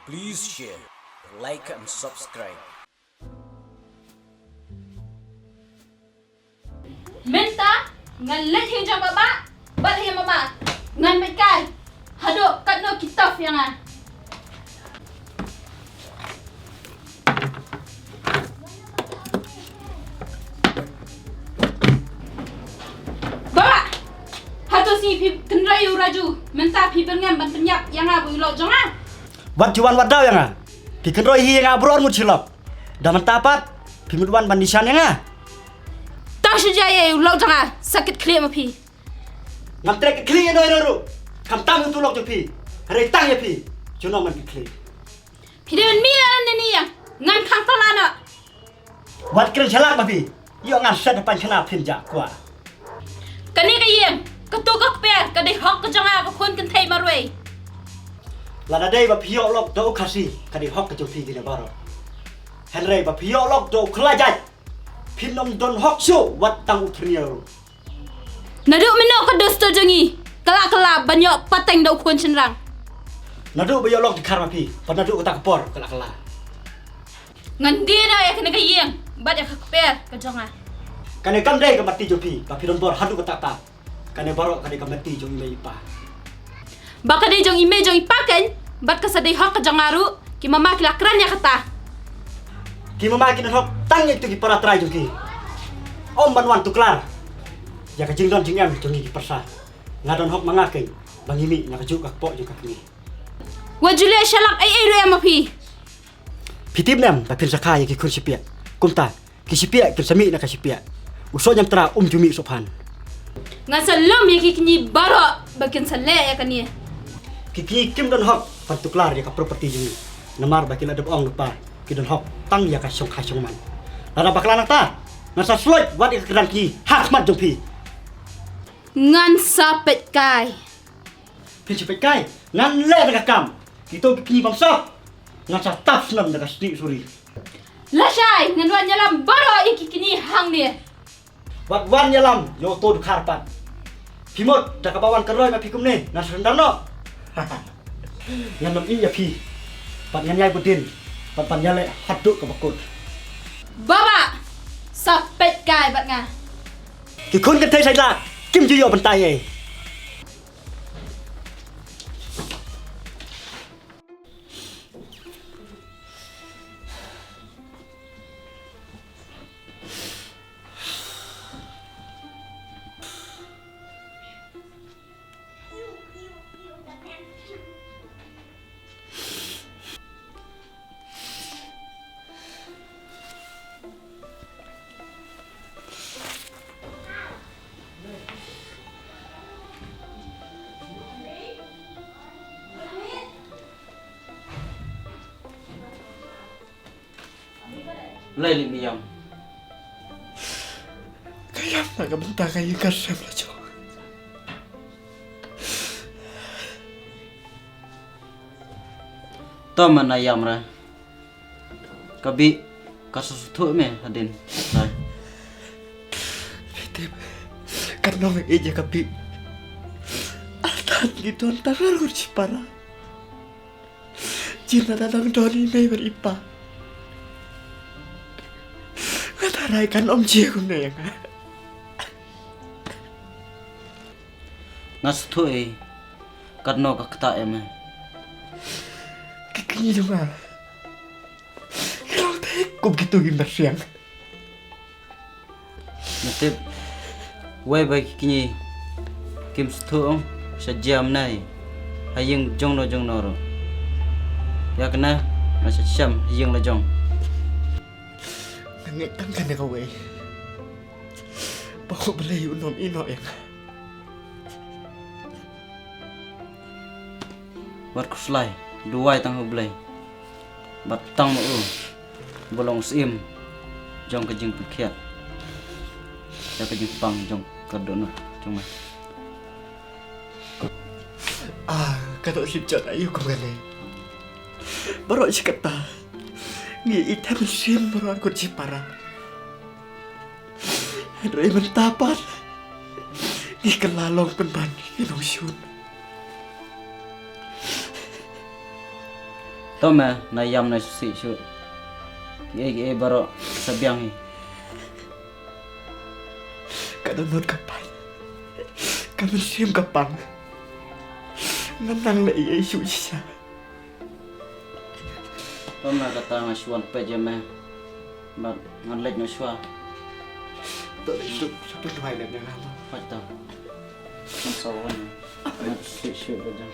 Please share, like and subscribe. Menta ngan let hing jang baba bat hing mama ngan met kai hado kat no kitaf yang ah baba hado si pi kenrayu raju menta pi pengen ban penyap yang ah bu lo jong ah Wat juan wat daw yang ah. Piken roi hi yang abron mut silap. Daman tapat pimudwan bandisan yang ah. 当时家也有老张啊，啥个可怜嘛皮？ Ngam trek kli no ro. Kam tam tu lok pi. Re tang ya pi. Juno man kli. 皮的米啊，那你呀，俺看到了呢。 Wat kren chalak ma pi. Yo ngan set pan chana pin ja kwa. กันนี่ก็ยิงก็ตัวก็เปียก็ได้ฮอกก็จังอ่ะก็คนกันไทยมาด้วย Lada dei ba pio lok do khasi kadi hok ka pi gina baro. Henry ba pio lok do khlajai. Pinom don hok su wat tang utriyo. นาดูไม่นอกก็ดูสตูจังงี้กลากลาบัญญัติปัตตังดาวคนฉันรัง Nadu ba yo lok dikar ma pi. Pa nadu ka tak por kala kala. งั้นดีนะไอ้คนนี้ก็ยิงบัดอยากเปียก็จังอ่ะ Kane kam dei ka mati jo pi. Pa pinom bor hadu ka tak ta. Kane baro kane ka mati jo me pa. บักก็ได้จงอีเมจงอีปักกันบัดก็สะได้ฮอกก็จังอารุกิมามากิลากรันยากตา Ki mama kin hok tang itu ki para trai jo ki. Om banwan tu klar. Ya ka jingdon jingam jo ki persa. Ngadon hok manga ke. Bangimi na ka ju ka po jo ka ni. ว่าจุเลียฉลักไอ้เรื่องมาพี่ Pitip nem pa pin sakha ya ki kun sipia. Kumta ki sipia ki sami na ka sipia. Uso nyam tra jumi sopan. งั้นสลมยังกินบาระบักินสเลกันนี่ Ki ki kim don hok pan tu klar ya ka property jumi. Namar ba kin adep ong lupa. Ki don hok tang ya ka song khai song man. Lada baklan ta. Ngasa sloit wat ik kran ki hak mat jo pi. งั้นซาเป็ดไก่ Pin sipet kai ngan le na ka kam. Kito ki bang sop. Ngasa tap snam na ka sti suri. ละชายงั้นวันยาลำบาระยังกินนี่หังเนี่ย Wat wan yalam yo to du karpat. Pimot da ka bawan keroi ma pikum ne. Nas rendang no. Ngan nam i ya pi. Pat ngan yai budin. Pat pan yale hadu ka bakut. บ้าบะซาเป็ดไก่บัดงา Ki kun kan thai sai la. Kim ji yo ban tai ai. Lai li miyam. Kaya nagabanta kayo kasem la jo. Tama na yam ra. Kabi kasusuthu me hadin. Lai. Pitip. Karena may ija kapi. Altan gitu antar lalu para. Jina dadang doni may beripa. Kataray kan om Jia ko na yan. Ngasuthu e kadno ka kata em. Kikinyi juga. Kalau tak kau gitu gimana siang. Natip wai bai kini kim suthu sa jam nai. Hayeng jong no ro. Ya kena masa syam hayeng la jong. Nangitang ka na kaway. Bako balay unom ino yan. Wat kuslai duai tang hublai. Bat tang mo bolong sim jong ka jing pukhiat. Ya ka jing pang jong ka dono jong ma. Kato si John ayo ko gani. Baro si kata. Ngi item sim baro aku si para. Henry mentapat. Ngi kelalong penban ilusion. Tome na yam na si shoot. Ki baro sabiang hi. Kadunod kapan. Kamu sim kapang. Nganang na iya isu siya. Tome kata ngasuan pe jeme. But ngan lek no shwa. Tôi định chụp cho tôi hoài đẹp nhà làm. Pata. Ngan sawan. Ngan si shoot aja.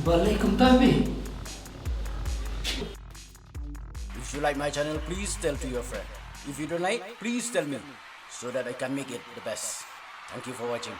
Balaikum tabi. If you like my channel, please tell to your friend. If you don't like, please tell me so that I can make it the best. Thank you for watching.